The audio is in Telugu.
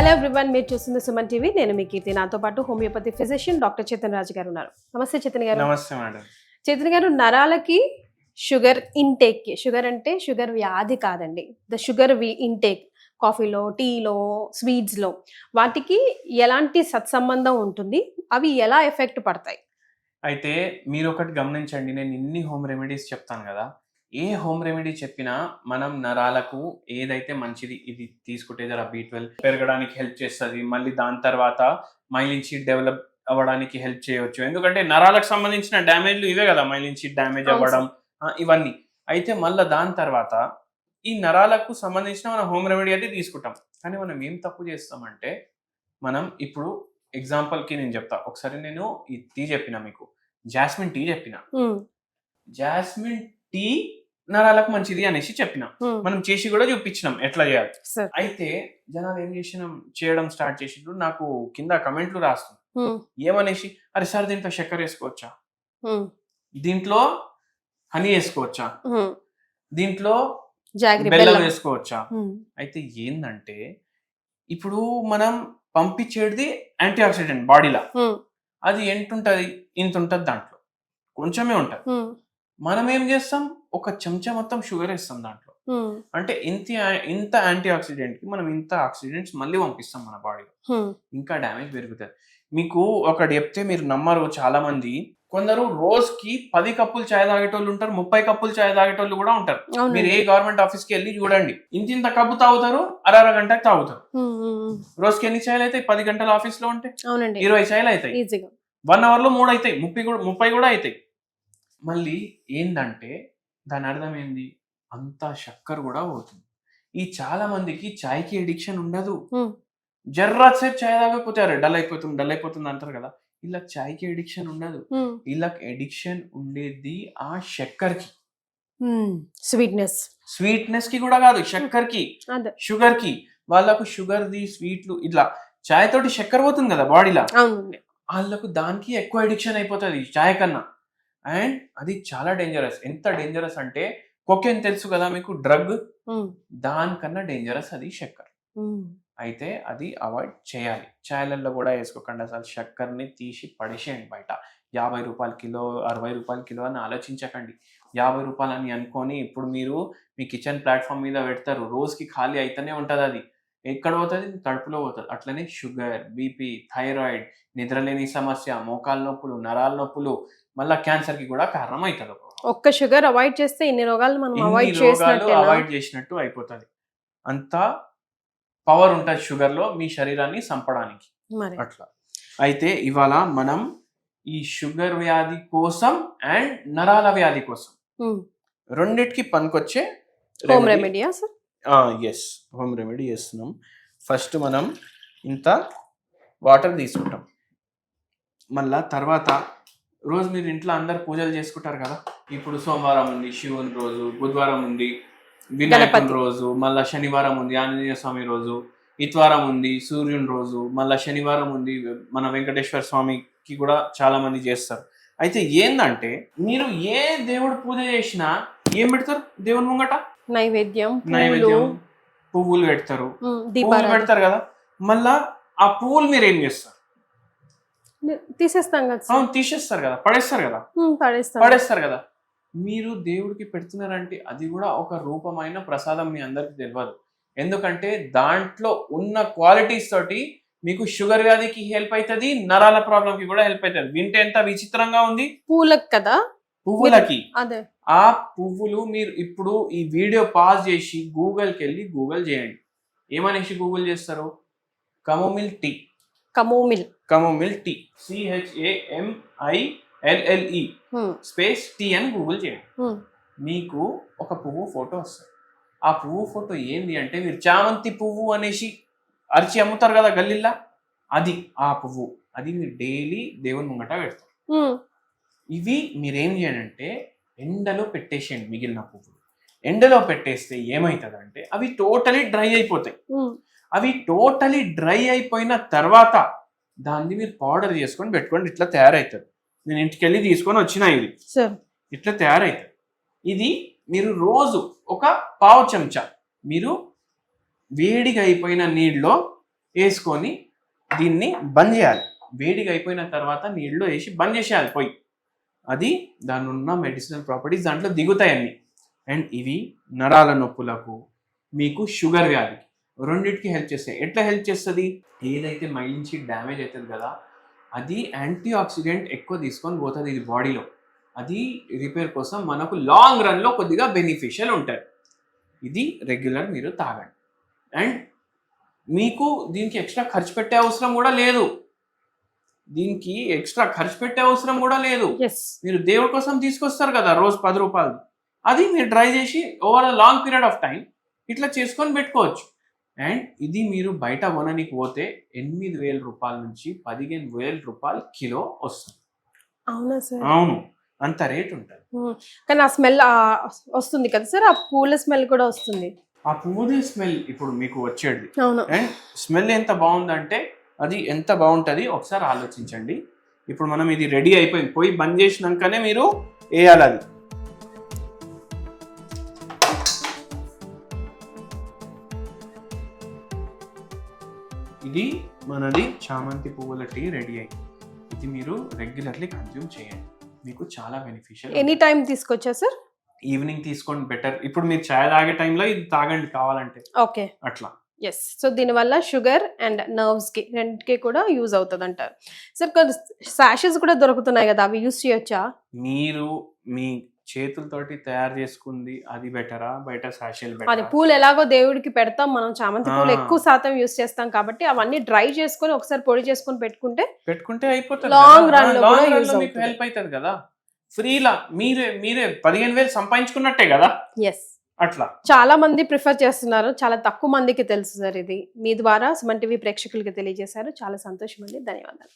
హలో ఎవ్రీవన్, మీరు చూస్తుంది సుమన్ టీవీ. నేను మీ కీర్తి. నాతో పాటు హోమియోపతి ఫిజిషియన్ డాక్టర్ చేతన్ రాజు గారు ఉన్నారు. నమస్తే చేతన్ గారు. నమస్తే మేడం. చేతన్ గారు, నరాలకి షుగర్ ఇంటేక్, షుగర్ అంటే షుగర్ వ్యాధి కాదండి, ద షుగర్ ఇంటేక్, కాఫీలో, టీలో, స్వీట్స్లో, వాటికి ఎలాంటి సత్సంబంధం ఉంటుంది? అవి ఎలా ఎఫెక్ట్ పడతాయి? అయితే మీరు ఒకటి గమనించండి, నేను ఇన్ని హోమ్ రెమెడీస్ చెప్తాను కదా, ఏ హోమ్ రెమెడీ చెప్పినా మనం నరాలకు ఏదైతే మంచిది ఇది తీసుకుంటే జర B12 పెరగడానికి హెల్ప్ చేస్తుంది, మళ్ళీ దాని తర్వాత మైలిన్ షీట్ డెవలప్ అవ్వడానికి హెల్ప్ చేయవచ్చు. ఎందుకంటే నరాలకు సంబంధించిన డ్యామేజ్లు ఇవే కదా, మైలిన్ షీట్ డ్యామేజ్ అవ్వడం, ఇవన్నీ. అయితే మళ్ళీ దాని తర్వాత ఈ నరాలకు సంబంధించిన మనం హోమ్ రెమెడీ అయితే తీసుకుంటాం. కానీ మనం ఏం తప్పు చేస్తామంటే, మనం ఇప్పుడు ఎగ్జాంపుల్కి నేను చెప్తా. ఒకసారి నేను ఈ టీ చెప్పిన, మీకు జాస్మిన్ టీ చెప్పిన, జాస్మిన్ టీ నరాలకు మంచిది అనేసి చెప్పిన, మనం చేసి కూడా చూపించినాం ఎట్లా చేయాలి. అయితే జనాలు ఏం చేయడం స్టార్ట్ చేసిండ్రు, నాకు కింద కమెంట్లు రాస్తుంది ఏమనేసి, అరే సార్ దీంట్లో చక్కెర వేసుకోవచ్చా, దీంట్లో హనీ వేసుకోవచ్చా, దీంట్లో బెల్లం వేసుకోవచ్చా? అయితే ఏందంటే, ఇప్పుడు మనం పంపించేది యాంటీ ఆక్సిడెంట్ బాడీలో, అది ఎంతుంటది, ఇంత ఉంటది, దాంట్లో కొంచెమే ఉంటది. మనం ఏం చేస్తాం, ఒక చెంచా మొత్తం షుగర్ వేస్తాం దాంట్లో. అంటే ఇంత యాంటీ ఆక్సిడెంట్ కి మనం ఇంత ఆక్సిడెంట్స్ మళ్ళీ పంపిస్తాం మన బాడీలో, ఇంకా డ్యామేజ్ పెరుగుతుంది. మీకు ఒకటి చెప్తే మీరు నమ్మరు, చాలా మంది, కొందరు రోజుకి 10 కప్పులు చాయ్ తాగేటోళ్ళు ఉంటారు, 30 కప్పులు చాయ్ తాగేటోళ్ళు కూడా ఉంటారు. మీరు ఏ గవర్నమెంట్ ఆఫీస్ కి వెళ్ళి చూడండి, ఇంత కప్పు తాగుతారు, అర గంటకు తాగుతారు. రోజుకి ఎన్ని చాయలు అవుతాయి? 10 గంటల ఆఫీస్ లో ఉంటే 20 చాయలు అవుతాయి, 1 అవర్ లో 3 అవుతాయి, 30 కూడా అవుతాయి. మళ్ళీ ఏందంటే దాని అర్థం ఏంది, అంతా చక్కెర కూడా పోతుంది. ఈ చాలా మందికి చాయ్కి ఎడిక్షన్ ఉండదు, జర్రాసేపు చాయ్ తాగకపోతే డల్ అయిపోతుంది అంటారు కదా, ఇలా చాయ్కి ఎడిక్షన్ ఉండదు. వీళ్ళకి ఎడిక్షన్ ఉండేది ఆ చక్కెరకి, స్వీట్నెస్ కి కూడా కాదు, చక్కెరకి, షుగర్ కి. వాళ్ళకు షుగర్ది, స్వీట్లు, ఇట్లా చాయ్ తోటి చక్కెర పోతుంది కదా బాడీలో, వాళ్ళకు దానికి ఎక్కువ ఎడిక్షన్ అయిపోతుంది చాయ్ కన్నా. అండ్ అది చాలా డేంజరస్. ఎంత డేంజరస్ అంటే, కొకెన్ తెలుసు కదా మీకు, డ్రగ్, దానికన్నా డేంజరస్ అది చక్కెర. అయితే అది అవాయిడ్ చేయాలి. చాయ్లలో కూడా వేసుకోకండి, అసలు చక్కెరని తీసి పడేసేయండి బయట. 50 రూపాయల కిలో, 60 రూపాయల కిలో అని ఆలోచించకండి. 50 రూపాయలు అని అనుకొని ఇప్పుడు మీరు మీ కిచెన్ ప్లాట్ఫామ్ మీద పెడతారు, రోజుకి ఖాళీ అయితేనే ఉంటుంది. అది ఎక్కడ పోతుంది? కడుపులో పోతుంది. అట్లనే షుగర్, బీపీ, థైరాయిడ్, నిద్రలేని సమస్య, మోకాల నొప్పులు, నరాల నొప్పులు, మళ్ళీ క్యాన్సర్ కి కూడా కారణం అవుతుంది. ఒక్క షుగర్ అవాయిడ్ చేస్తే ఇన్ని రోగాలు మనం అవాయిడ్ చేసినట్టు అయిపోతుంది. అంత పవర్ ఉంటుంది షుగర్ లో మీ శరీరాన్ని చంపడానికి. అట్లా అయితే ఇవాళ మనం ఈ షుగర్ వ్యాధి కోసం అండ్ నరాల వ్యాధి కోసం రెండిటికి పనికొచ్చే హోమ్ రెమెడీ హోమ్ రెమెడీ చేస్తున్నాం. ఫస్ట్ మనం ఇంత వాటర్ తీసుకుంటాం. మళ్ళా తర్వాత రోజు మీరు ఇంట్లో అందరు పూజలు చేసుకుంటారు కదా, ఇప్పుడు సోమవారం ఉంది శివుని రోజు, బుధవారం ఉంది వినాయకుని రోజు, మళ్ళా శనివారం ఉంది ఆంజనేయ స్వామి రోజు, ఇతవారం ఉంది సూర్యుని రోజు, మళ్ళా శనివారం ఉంది మన వెంకటేశ్వర స్వామికి కూడా చాలా మంది చేస్తారు. అయితే ఏందంటే, మీరు ఏ దేవుడు పూజ చేసినా ఏం పెడతారు దేవుని ముంగట? నైవేద్యం, పువ్వులు పెడతారు, పువ్వులు పెడతారు కదా. మళ్ళా ఆ పువ్వులు మీరు ఏం చేస్తారు? తీసేస్తాం కదా. తీసేస్తారు కదా, పడేస్తారు కదా. మీరు దేవుడికి పెడుతున్నారంటే అది కూడా ఒక రూపమైన ప్రసాదం, మీ అందరికి తెలియదు. ఎందుకంటే దాంట్లో ఉన్న క్వాలిటీస్ తోటి మీకు షుగర్ వ్యాధికి హెల్ప్ అవుతుంది, నరాల ప్రాబ్లం కి కూడా హెల్ప్ అవుతుంది. వింటే ఎంత విచిత్రంగా ఉంది. పూలకు కదా, పువ్వులకి. ఆ పువ్వులు మీరు ఇప్పుడు ఈ వీడియో పాజ్ చేసి గూగుల్కి వెళ్ళి గూగుల్ చేయండి. ఏమనేసి గూగుల్ చేస్తారు? Chamomile tea, chamomile tea, CHAMILLE space tea అని గూగుల్ చేయండి. మీకు ఒక పువ్వు ఫోటో వస్తుంది. ఆ పువ్వు ఫోటో ఏంది అంటే, మీరు చామంతి పువ్వు అనేసి అరిచి అమ్ముతారు కదా గల్లీలా, అది ఆ పువ్వు. అది మీరు డైలీ దేవుని ముంగట పెడతారు. ఇవి మీరేం చేయండి అంటే, ఎండలో పెట్టేసేయండి. మిగిలిన పువ్వులు ఎండలో పెట్టేస్తే ఏమవుతుందంటే, అవి టోటలీ డ్రై అయిపోతాయి. అవి టోటలీ డ్రై అయిపోయిన తర్వాత దాన్ని మీరు పౌడర్ చేసుకొని పెట్టుకోండి. ఇట్లా తయారవుతుంది. నేను ఇంటికి వెళ్ళి తీసుకొని వచ్చిన, ఇది ఇట్లా తయారవుతుంది. ఇది మీరు రోజు ఒక పావు చెంచా మీరు వేడిగా అయిపోయిన నీళ్ళలో వేసుకొని దీన్ని బంద్ చేయాలి. వేడిగా అయిపోయిన తర్వాత నీళ్ళు వేసి బంద్ చేసేయాలి పొయ్యి. అది దాని ఉన్న మెడిసినల్ ప్రాపర్టీస్ దాంట్లో దిగుతాయన్ని. అండ్ ఇవి నరాల నొప్పులకు, మీకు షుగర్ వ్యాధికి, రెండింటికి హెల్ప్ చేస్తాయి. ఎట్లా హెల్ప్ చేస్తుంది? ఏదైతే మైండ్కి డ్యామేజ్ అవుతుంది కదా, అది యాంటీ ఆక్సిడెంట్ ఎక్కువ తీసుకొని పోతుంది ఇది బాడీలో. అది రిపేర్ కోసం మనకు లాంగ్ రన్లో కొద్దిగా బెనిఫిషియల్ ఉంటుంది. ఇది రెగ్యులర్ మీరు తాగండి. అండ్ మీకు దీనికి ఎక్స్ట్రా ఖర్చు పెట్టే అవసరం కూడా లేదు. మీరు దేవుడి కోసం తీసుకొస్తారు కదా రోజు 10 రూపాయలు, అది మీరు డ్రై చేసి over long period of time ఇట్లా చేసుకొని పెట్టుకోవచ్చు. అండ్ ఇది మీరు బయట కొనడానికి పోతే 8,000 రూపాయల నుంచి 15,000 రూపాయలు కిలో వస్తుంది. అవునా సార్? అవును, అంత రేట్ ఉంటుంది. కానీ ఆ స్మెల్ వస్తుంది కదా సార్, ఆ పూల స్మెల్ కూడా వస్తుంది. ఆ పువ్వుది స్మెల్ ఇప్పుడు మీకు వచ్చేది. అవును. అండ్ స్మెల్ ఎంత బాగుందంటే అది ఎంత బాగుంటుంది ఒకసారి ఆలోచించండి. ఇప్పుడు మనం ఇది రెడీ అయిపోయింది, పోయి బంద్ చేసినాకనే మీరు వేయాలి. అది ఇది మనది చామంతి పువ్వుల టీ రెడీ అయింది. ఇది మీరు రెగ్యులర్లీ కన్జ్యూమ్ చేయండి, మీకు చాలా బెనిఫిషియల్. ఎనీ టైం తీసుకోవచ్చా సార్? ఈవినింగ్ తీసుకోండి బెటర్. ఇప్పుడు మీరు చాయ్ తాగే టైంలో ఇది తాగండి కావాలంటే. ఓకే, అట్లా. ఎస్. సో దీనివల్ల షుగర్ అండ్ నర్వ్స్కి రెండుకి కూడా యూజ్ అవుతుంది అంటారు సార్. కొన్ని సాషెస్ కూడా దొరుకుతున్నాయి కదా, అవి యూజ్ చేయొచ్చా? మీరు మీ చేతులతోటి తయారు చేసుకుంది అది బెటరా, బయట సాషెల్ అది బెటరా? పూలు ఎలాగో దేవుడికి పెడతాం మనం, చామంతి పూలు ఎక్కువ శాతం యూజ్ చేస్తాం కాబట్టి అవన్నీ డ్రై చేసుకొని ఒకసారి పొడి చేసుకొని పెట్టుకుంటే అయిపోతుంది. లాంగ్ రన్ లో కూడా యూజ్ మీకు అవుతుంది. హెల్ప్ అవుతుంది కదా. ఫ్రీలా మీరే 15,000 సంపాదించుకున్నట్టే కదా. ఎస్, అట్లా చాలా మంది ప్రిఫర్ చేస్తున్నారు, చాలా తక్కువ మందికి తెలుసు సార్. ఇది మీ ద్వారా సుమన్ టీవీ ప్రేక్షకులకి తెలియజేశారు. చాలా సంతోషం అండి, ధన్యవాదాలు.